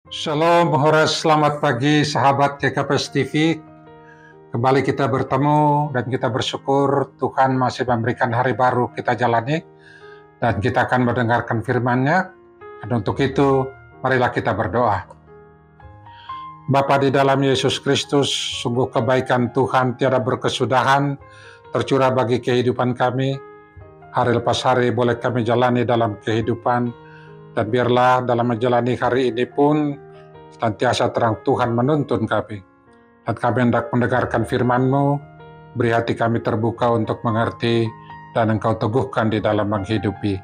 Shalom, Horas, selamat pagi sahabat KKPS TV. Kembali kita bertemu dan kita bersyukur Tuhan masih memberikan hari baru kita jalani dan kita akan mendengarkan firman-Nya. Dan untuk itu, marilah kita berdoa. Bapa di dalam Yesus Kristus, sungguh kebaikan Tuhan tiada berkesudahan tercurah bagi kehidupan kami. Hari lepas hari boleh kami jalani dalam kehidupan, dan biarlah dalam menjalani hari ini pun senantiasa terang Tuhan menuntun kami. Dan kami hendak mendengarkan firman-Mu, beri hati kami terbuka untuk mengerti, dan Engkau teguhkan di dalam menghidupi.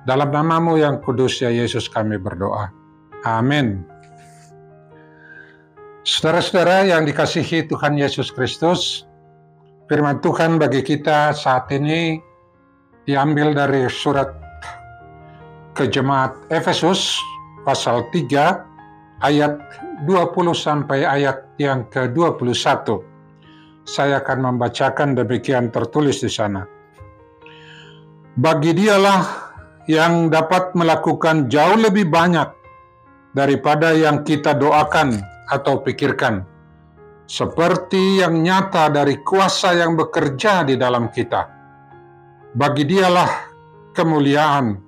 Dalam nama-Mu yang kudus ya Yesus kami berdoa. Amin. Saudara-saudara yang dikasihi Tuhan Yesus Kristus, firman Tuhan bagi kita saat ini diambil dari surat ke jemaat Efesus pasal 3 ayat 20 sampai ayat yang ke-21. Saya akan membacakan, demikian tertulis di sana. Bagi Dialah yang dapat melakukan jauh lebih banyak daripada yang kita doakan atau pikirkan, seperti yang nyata dari kuasa yang bekerja di dalam kita. Bagi Dialah kemuliaan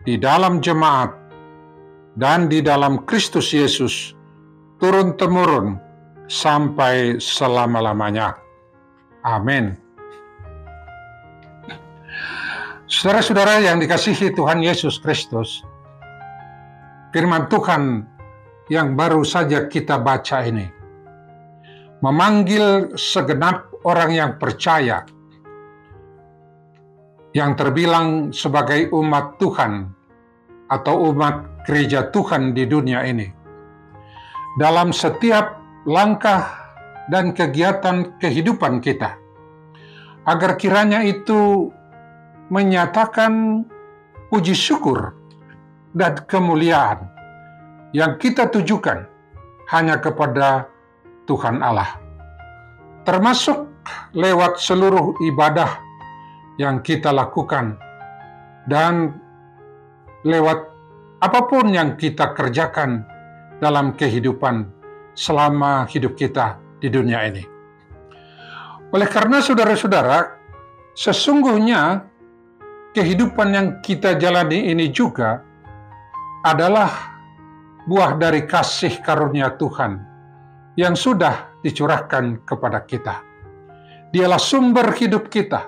di dalam jemaat dan di dalam Kristus Yesus turun-temurun sampai selama-lamanya. Amin. Saudara-saudara yang dikasihi Tuhan Yesus Kristus, firman Tuhan yang baru saja kita baca ini memanggil segenap orang yang percaya, yang terbilang sebagai umat Tuhan atau umat gereja Tuhan di dunia ini, dalam setiap langkah dan kegiatan kehidupan kita, agar kiranya itu menyatakan puji syukur dan kemuliaan yang kita tujukan hanya kepada Tuhan Allah, termasuk lewat seluruh ibadah yang kita lakukan dan lewat apapun yang kita kerjakan dalam kehidupan selama hidup kita di dunia ini. Oleh karena saudara-saudara, sesungguhnya kehidupan yang kita jalani ini juga adalah buah dari kasih karunia Tuhan yang sudah dicurahkan kepada kita. Dialah sumber hidup kita,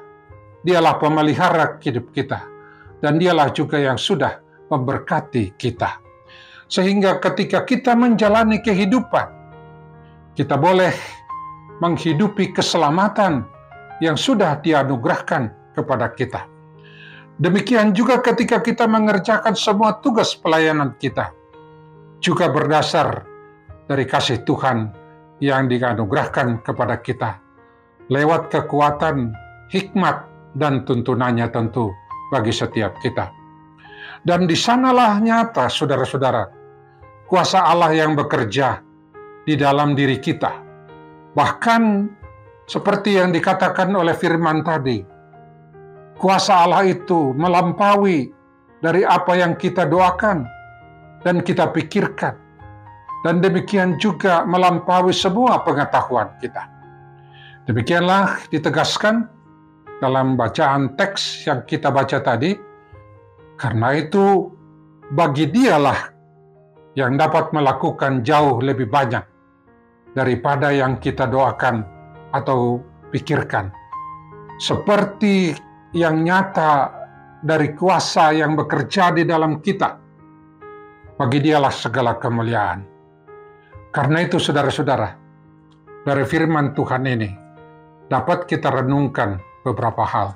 Dialah pemelihara hidup kita, dan Dialah juga yang sudah memberkati kita. Sehingga ketika kita menjalani kehidupan, kita boleh menghidupi keselamatan yang sudah dianugerahkan kepada kita. Demikian juga ketika kita mengerjakan semua tugas pelayanan kita, juga berdasar dari kasih Tuhan yang dianugerahkan kepada kita, lewat kekuatan, hikmat, dan tuntunannya tentu bagi setiap kita. Dan di sanalah nyata, saudara-saudara, kuasa Allah yang bekerja di dalam diri kita. Bahkan seperti yang dikatakan oleh firman tadi, kuasa Allah itu melampaui dari apa yang kita doakan dan kita pikirkan. Dan demikian juga melampaui semua pengetahuan kita. Demikianlah ditegaskan dalam bacaan teks yang kita baca tadi. Karena itu, bagi Dialah yang dapat melakukan jauh lebih banyak daripada yang kita doakan atau pikirkan, seperti yang nyata dari kuasa yang bekerja di dalam kita. Bagi Dialah segala kemuliaan. Karena itu, saudara-saudara, dari firman Tuhan ini dapat kita renungkan beberapa hal.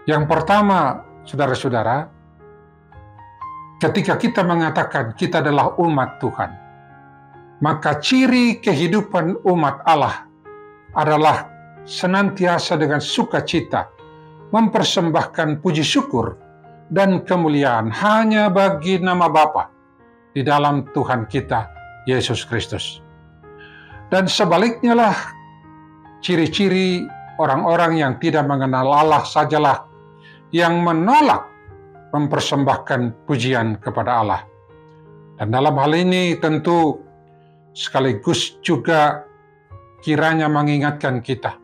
Yang pertama, saudara-saudara, ketika kita mengatakan kita adalah umat Tuhan, maka ciri kehidupan umat Allah adalah senantiasa dengan sukacita mempersembahkan puji syukur dan kemuliaan hanya bagi nama Bapa di dalam Tuhan kita Yesus Kristus. Dan sebaliknya lah, ciri-ciri orang-orang yang tidak mengenal Allah sajalah yang menolak mempersembahkan pujian kepada Allah. Dan dalam hal ini tentu sekaligus juga kiranya mengingatkan kita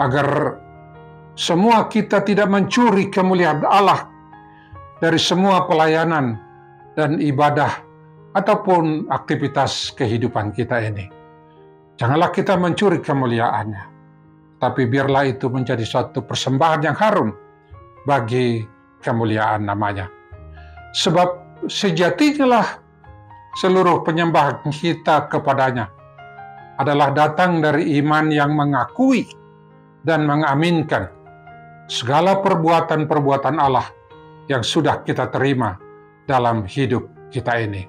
agar semua kita tidak mencuri kemuliaan Allah dari semua pelayanan dan ibadah ataupun aktivitas kehidupan kita ini. Janganlah kita mencuri kemuliaannya, tapi biarlah itu menjadi suatu persembahan yang harum bagi kemuliaan namanya. Sebab sejatinya lah seluruh penyembahan kita kepadanya adalah datang dari iman yang mengakui dan mengaminkan segala perbuatan-perbuatan Allah yang sudah kita terima dalam hidup kita ini.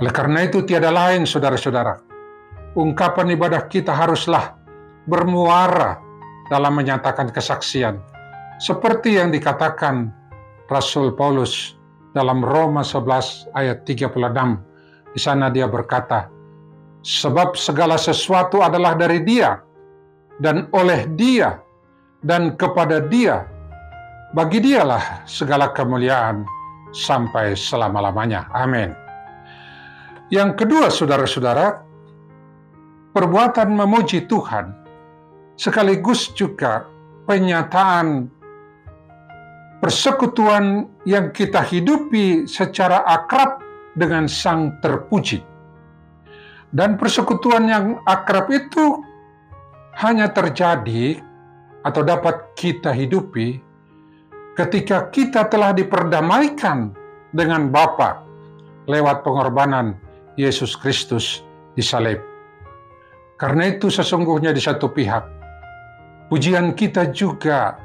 Oleh karena itu tiada lain, saudara-saudara, ungkapan ibadah kita haruslah bermuara dalam menyatakan kesaksian, seperti yang dikatakan Rasul Paulus dalam Roma 11 ayat 36. Di sana dia berkata, sebab segala sesuatu adalah dari Dia, dan oleh Dia, dan kepada Dia. Bagi Dialah segala kemuliaan sampai selama-lamanya. Amin. Yang kedua, saudara-saudara, perbuatan memuji Tuhan sekaligus juga penyataan persekutuan yang kita hidupi secara akrab dengan Sang Terpuji. Dan persekutuan yang akrab itu hanya terjadi atau dapat kita hidupi ketika kita telah diperdamaikan dengan Bapa lewat pengorbanan Yesus Kristus di salib. Karena itu sesungguhnya di satu pihak, pujian kita juga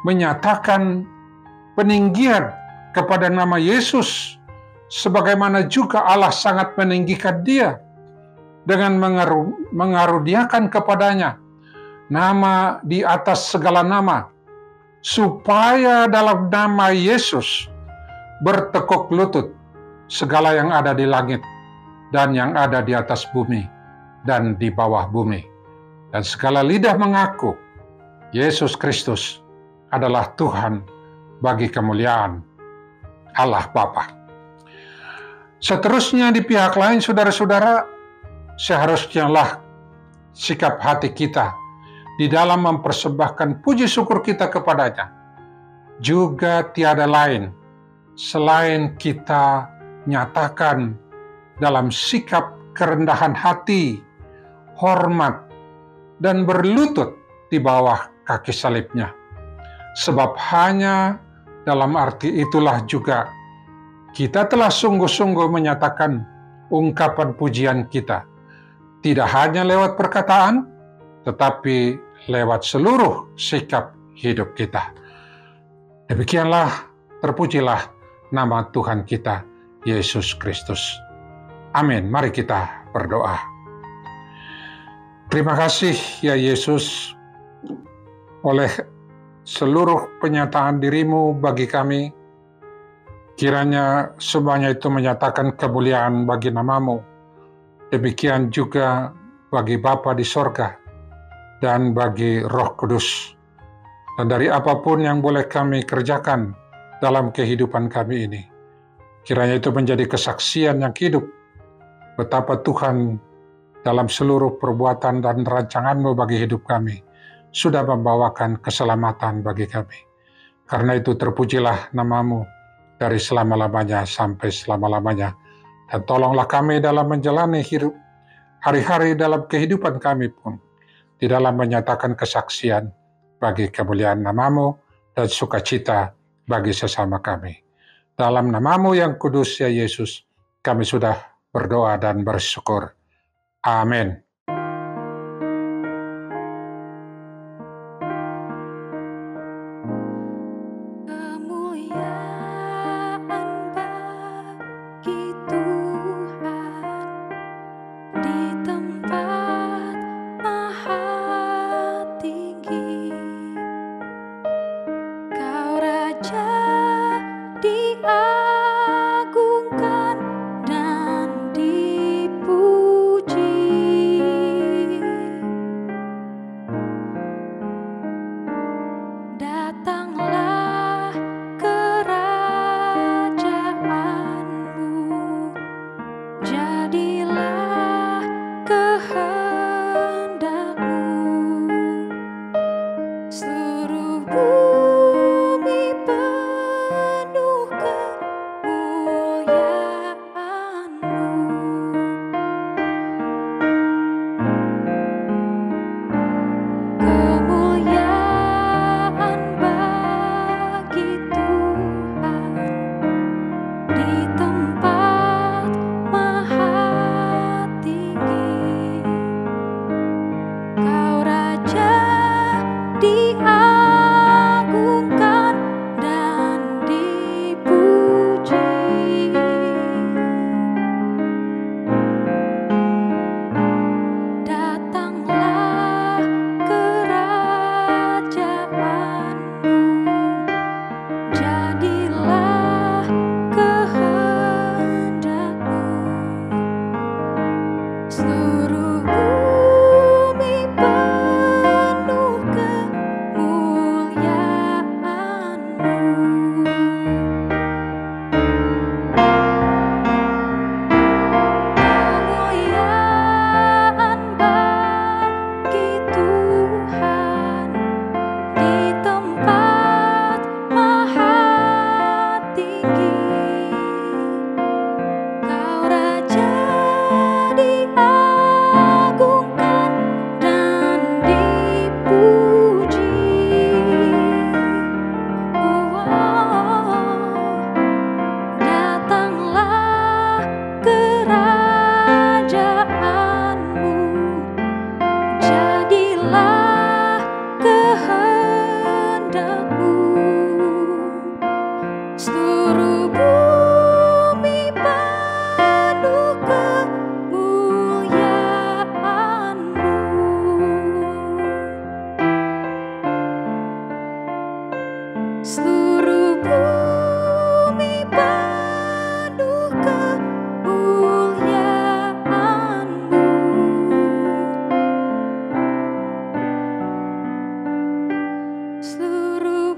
menyatakan peninggian kepada nama Yesus, sebagaimana juga Allah sangat meninggikan Dia dengan mengaruniakan kepadanya nama di atas segala nama, supaya dalam nama Yesus bertekuk lutut segala yang ada di langit dan yang ada di atas bumi dan di bawah bumi, dan segala lidah mengaku Yesus Kristus adalah Tuhan bagi kemuliaan Allah Bapa. Seterusnya di pihak lain, saudara-saudara, seharusnya lah sikap hati kita di dalam mempersembahkan puji syukur kita kepadanya juga tiada lain selain kita nyatakan dalam sikap kerendahan hati, hormat, dan berlutut di bawah kaki salibnya. Sebab hanya dalam arti itulah juga kita telah sungguh-sungguh menyatakan ungkapan pujian kita, tidak hanya lewat perkataan, tetapi lewat seluruh sikap hidup kita. Demikianlah, terpujilah nama Tuhan kita, Yesus Kristus. Amin. Mari kita berdoa. Terima kasih ya Yesus, oleh seluruh penyataan dirimu bagi kami. Kiranya semuanya itu menyatakan kemuliaan bagi namamu. Demikian juga bagi Bapa di sorga dan bagi Roh Kudus. Dan dari apapun yang boleh kami kerjakan dalam kehidupan kami ini, kiranya itu menjadi kesaksian yang hidup betapa Tuhan dalam seluruh perbuatan dan rancangan-Mu bagi hidup kami sudah membawakan keselamatan bagi kami. Karena itu terpujilah namamu dari selama-lamanya sampai selama-lamanya. Dan tolonglah kami dalam menjalani hidup hari-hari dalam kehidupan kami pun, di dalam menyatakan kesaksian bagi kemuliaan namamu dan sukacita bagi sesama kami. Dalam namamu yang kudus ya Yesus, kami sudah berdoa dan bersyukur. Amin. Diagungkan dan dipuji.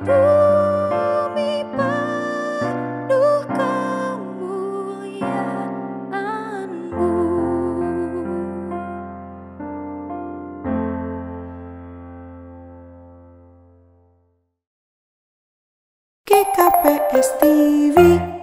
Bumi penuh kemuliaan-Mu. GKPS TV